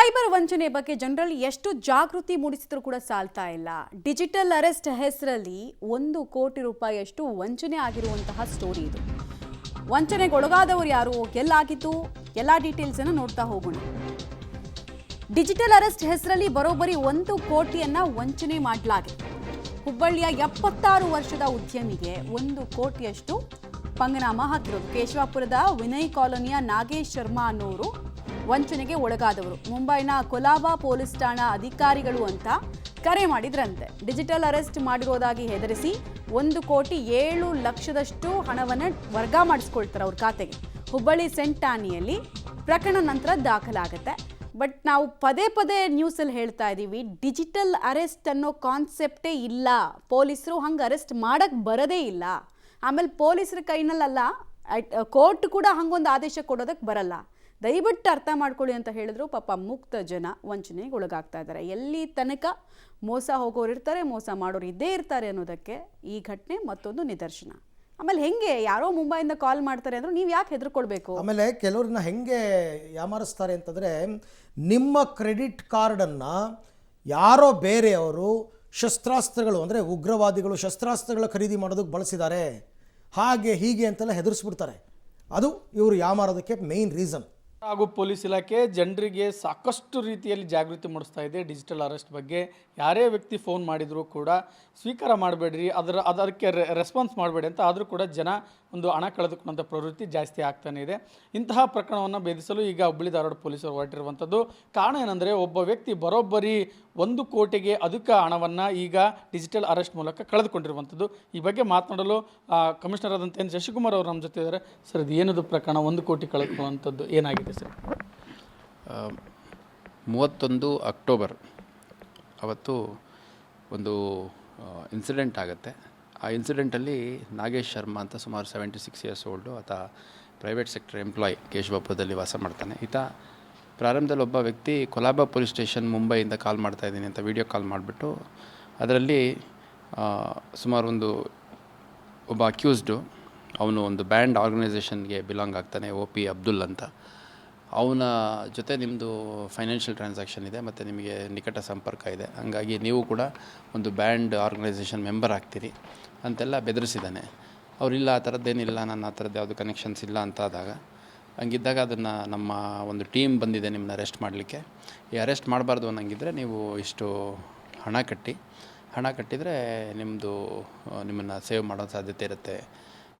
Cyber ವಂಚನೆ ಬಗ್ಗೆ ಜನರಲ್ಲಿ ಎಷ್ಟು ಜಾಗೃತಿ ಮೂಡಿಸಿದ್ರು ಕೂಡ ಸಾಲ್ತಾ ಇಲ್ಲ. ಡಿಜಿಟಲ್ ಅರೆಸ್ಟ್ ಹೆಸರಲ್ಲಿ 1 ಕೋಟಿ ರೂಪಾಯಿಯಷ್ಟು ವಂಚನೆ ಆಗಿರುವಂತಹ ಸ್ಟೋರಿ ಇದು. ವಂಚನೆಗೊಳಗಾದವರು ಯಾರು, ಎಲ್ಲಾಗಿತ್ತು, ಎಲ್ಲ ಡೀಟೇಲ್ಸ್ ಅನ್ನು ನೋಡ್ತಾ ಹೋಗೋಣ. ಡಿಜಿಟಲ್ ಅರೆಸ್ಟ್ ಹೆಸರಲ್ಲಿ ಬರೋಬ್ಬರಿ 1 ಕೋಟಿಯನ್ನ ವಂಚನೆ ಮಾಡಲಾಗಿದೆ. ಹುಬ್ಬಳ್ಳಿಯ 76 ವರ್ಷದ ಉದ್ಯಮಿಗೆ 1 ಕೋಟಿಯಷ್ಟು ಪಂಗನಾಮ ಹಾಕಿರೋದು. ಕೇಶವಾಪುರದ ವಿನಯ್ ಕಾಲೋನಿಯ ನಾಗೇಶ್ ಶರ್ಮಾ ಅನ್ನೋರು ವಂಚನೆಗೆ ಒಳಗಾದವರು. ಮುಂಬೈನ ಕೊಲಾಬಾ ಪೊಲೀಸ್ ಠಾಣಾ ಅಧಿಕಾರಿಗಳು ಅಂತ ಕರೆ ಮಾಡಿದ್ರಂತೆ. ಡಿಜಿಟಲ್ ಅರೆಸ್ಟ್ ಮಾಡಿರೋದಾಗಿ ಹೆದರಿಸಿ 1,07 ಲಕ್ಷದಷ್ಟು ಹಣವನ್ನು ವರ್ಗ ಮಾಡಿಸ್ಕೊಳ್ತಾರೆ ಅವ್ರ ಖಾತೆಗೆ. ಹುಬ್ಬಳ್ಳಿ ಸೆಂಟ್ ಠಾಣೆಯಲ್ಲಿ ಪ್ರಕರಣ ನಂತರ ದಾಖಲಾಗುತ್ತೆ. ಬಟ್ ನಾವು ಪದೇ ಪದೇ ನ್ಯೂಸಲ್ಲಿ ಹೇಳ್ತಾ ಇದ್ದೀವಿ, ಡಿಜಿಟಲ್ ಅರೆಸ್ಟ್ ಅನ್ನೋ ಕಾನ್ಸೆಪ್ಟೇ ಇಲ್ಲ. ಪೊಲೀಸರು ಹಂಗೆ ಅರೆಸ್ಟ್ ಮಾಡಕ್ಕೆ ಬರೋದೇ ಇಲ್ಲ. ಆಮೇಲೆ ಪೊಲೀಸರ ಕೈನಲ್ಲ, ಕೋರ್ಟ್ ಕೂಡ ಹಂಗೊಂದು ಆದೇಶ ಕೊಡೋದಕ್ಕೆ ಬರಲ್ಲ. ದಯವಿಟ್ಟು ಅರ್ಥ ಮಾಡ್ಕೊಳ್ಳಿ ಅಂತ ಹೇಳಿದ್ರು. ಪಾಪ ಮುಕ್ತ ಜನ ವಂಚನೆಗೆ ಒಳಗಾಗ್ತಾ ಇದ್ದಾರೆ. ಎಲ್ಲಿ ತನಕ ಮೋಸ ಹೋಗೋರು ಇರ್ತಾರೆ, ಮೋಸ ಮಾಡೋರು ಇದ್ದೇ ಇರ್ತಾರೆ ಅನ್ನೋದಕ್ಕೆ ಈ ಘಟನೆ ಮತ್ತೊಂದು ನಿದರ್ಶನ. ಆಮೇಲೆ ಹೆಂಗೆ ಯಾರೋ ಮುಂಬೈಯಿಂದ ಕಾಲ್ ಮಾಡ್ತಾರೆ ಅಂದ್ರೆ ನೀವು ಯಾಕೆ ಹೆದರ್ಕೊಳ್ಬೇಕು? ಆಮೇಲೆ ಕೆಲವ್ರನ್ನ ಹೆಂಗೆ ಯಾಮಾರಿಸ್ತಾರೆ ಅಂತಂದರೆ, ನಿಮ್ಮ ಕ್ರೆಡಿಟ್ ಕಾರ್ಡನ್ನು ಯಾರೋ ಬೇರೆಯವರು ಶಸ್ತ್ರಾಸ್ತ್ರಗಳು ಅಂದರೆ ಉಗ್ರವಾದಿಗಳು ಶಸ್ತ್ರಾಸ್ತ್ರಗಳ ಖರೀದಿ ಮಾಡೋದಕ್ಕೆ ಬಳಸಿದ್ದಾರೆ, ಹಾಗೆ ಹೀಗೆ ಅಂತೆಲ್ಲ ಹೆದರಿಸ್ಬಿಡ್ತಾರೆ. ಅದು ಇವರು ಯಾಮಾರೋದಕ್ಕೆ ಮೇಯ್ನ್ ರೀಸನ್. ಹಾಗೂ ಪೊಲೀಸ್ ಇಲಾಖೆ ಜನರಿಗೆ ಸಾಕಷ್ಟು ರೀತಿಯಲ್ಲಿ ಜಾಗೃತಿ ಮೂಡಿಸ್ತಾ ಇದೆ. ಡಿಜಿಟಲ್ ಅರೆಸ್ಟ್ ಬಗ್ಗೆ ಯಾರೇ ವ್ಯಕ್ತಿ ಫೋನ್ ಮಾಡಿದರೂ ಕೂಡ ಸ್ವೀಕಾರ ಮಾಡಬೇಡ್ರಿ, ಅದಕ್ಕೆ ರೆಸ್ಪಾನ್ಸ್ ಮಾಡಬೇಡಿ ಅಂತ. ಆದರೂ ಕೂಡ ಜನ ಒಂದು ಹಣ ಕಳೆದುಕೊಂಡಂಥ ಪ್ರವೃತ್ತಿ ಜಾಸ್ತಿ ಆಗ್ತಾನೆ ಇದೆ. ಇಂತಹ ಪ್ರಕರಣವನ್ನು ಭೇದಿಸಲು ಈಗ ಹುಬ್ಬಳ್ಳಿ ಧಾರವಾಡ ಪೊಲೀಸರು ಹೊರಟಿರುವಂಥದ್ದು. ಕಾರಣ ಏನಂದರೆ, ಒಬ್ಬ ವ್ಯಕ್ತಿ ಬರೋಬ್ಬರಿ 1 ಕೋಟಿಗೆ ಅಧಿಕ ಹಣವನ್ನು ಈಗ ಡಿಜಿಟಲ್ ಅರೆಸ್ಟ್ ಮೂಲಕ ಕಳೆದುಕೊಂಡಿರುವಂಥದ್ದು. ಈ ಬಗ್ಗೆ ಮಾತನಾಡಲು ಕಮಿಷನರ್ ಆದಂಥ ಎನ್ ಶಶಿಕುಮಾರ್ ಅವರು ನಮ್ಮ ಜೊತೆ ಇದ್ದಾರೆ. ಸರ್, ಇದು ಏನದು ಪ್ರಕರಣ? 1 ಕೋಟಿ ಕಳೆದುಕೊಳ್ಳುವಂಥದ್ದು ಏನಾಗಿದೆ ಸರ್? 31 ಅಕ್ಟೋಬರ್ ಅವತ್ತು ಒಂದು ಇನ್ಸಿಡೆಂಟ್ ಆಗುತ್ತೆ. ಆ ಇನ್ಸಿಡೆಂಟಲ್ಲಿ ನಾಗೇಶ್ ಶರ್ಮಾ ಅಂತ ಸುಮಾರು 76 ಇಯರ್ಸ್ ಓಲ್ಡು, ಆತ ಪ್ರೈವೇಟ್ ಸೆಕ್ಟರ್ ಎಂಪ್ಲಾಯ್, ಕೇಶವಾಪುರದಲ್ಲಿ ವಾಸ ಮಾಡ್ತಾನೆ. ಈತ ಪ್ರಾರಂಭದಲ್ಲಿ ಒಬ್ಬ ವ್ಯಕ್ತಿ ಕೊಲಾಬಾ ಪೊಲೀಸ್ ಸ್ಟೇಷನ್ ಮುಂಬೈಯಿಂದ ಕಾಲ್ ಮಾಡ್ತಾಯಿದ್ದೀನಿ ಅಂತ ವಿಡಿಯೋ ಕಾಲ್ ಮಾಡಿಬಿಟ್ಟು, ಅದರಲ್ಲಿ ಸುಮಾರು ಒಬ್ಬ ಅಕ್ಯೂಸ್ಡು, ಅವನು ಒಂದು ಬ್ಯಾಂಡ್ ಆರ್ಗನೈಸೇಷನ್ಗೆ ಬಿಲಾಂಗ್ ಆಗ್ತಾನೆ, OP ಅಬ್ದುಲ್ ಅಂತ. ಅವನ ಜೊತೆ ನಿಮ್ಮದು ಫೈನಾನ್ಷಿಯಲ್ ಟ್ರಾನ್ಸಾಕ್ಷನ್ ಇದೆ ಮತ್ತು ನಿಮಗೆ ನಿಕಟ ಸಂಪರ್ಕ ಇದೆ, ಹಾಗಾಗಿ ನೀವು ಕೂಡ ಒಂದು ಬ್ಯಾಂಡ್ ಆರ್ಗನೈಸೇಷನ್ ಮೆಂಬರ್ ಆಗ್ತೀರಿ ಅಂತೆಲ್ಲ ಬೆದರಿಸಿದ್ದಾನೆ. ಅವರಿಲ್ಲ, ಆ ಥರದ್ದೇನಿಲ್ಲ, ನನ್ನ ಆ ಥರದ್ದು ಯಾವುದು ಕನೆಕ್ಷನ್ಸ್ ಇಲ್ಲ ಅಂತ ಆದಾಗ, ಹಂಗಿದ್ದಾಗ ಅದನ್ನು ನಮ್ಮ ಒಂದು ಟೀಮ್ ಬಂದಿದೆ ನಿಮ್ಮನ್ನ ಅರೆಸ್ಟ್ ಮಾಡಲಿಕ್ಕೆ. ಈ ಅರೆಸ್ಟ್ ಮಾಡಬಾರ್ದು ಅನ್ನಂಗಿದ್ರೆ ನೀವು ಇಷ್ಟು ಹಣ ಕಟ್ಟಿದರೆ ನಿಮ್ಮನ್ನು ಸೇವ್ ಮಾಡೋ ಸಾಧ್ಯತೆ ಇರುತ್ತೆ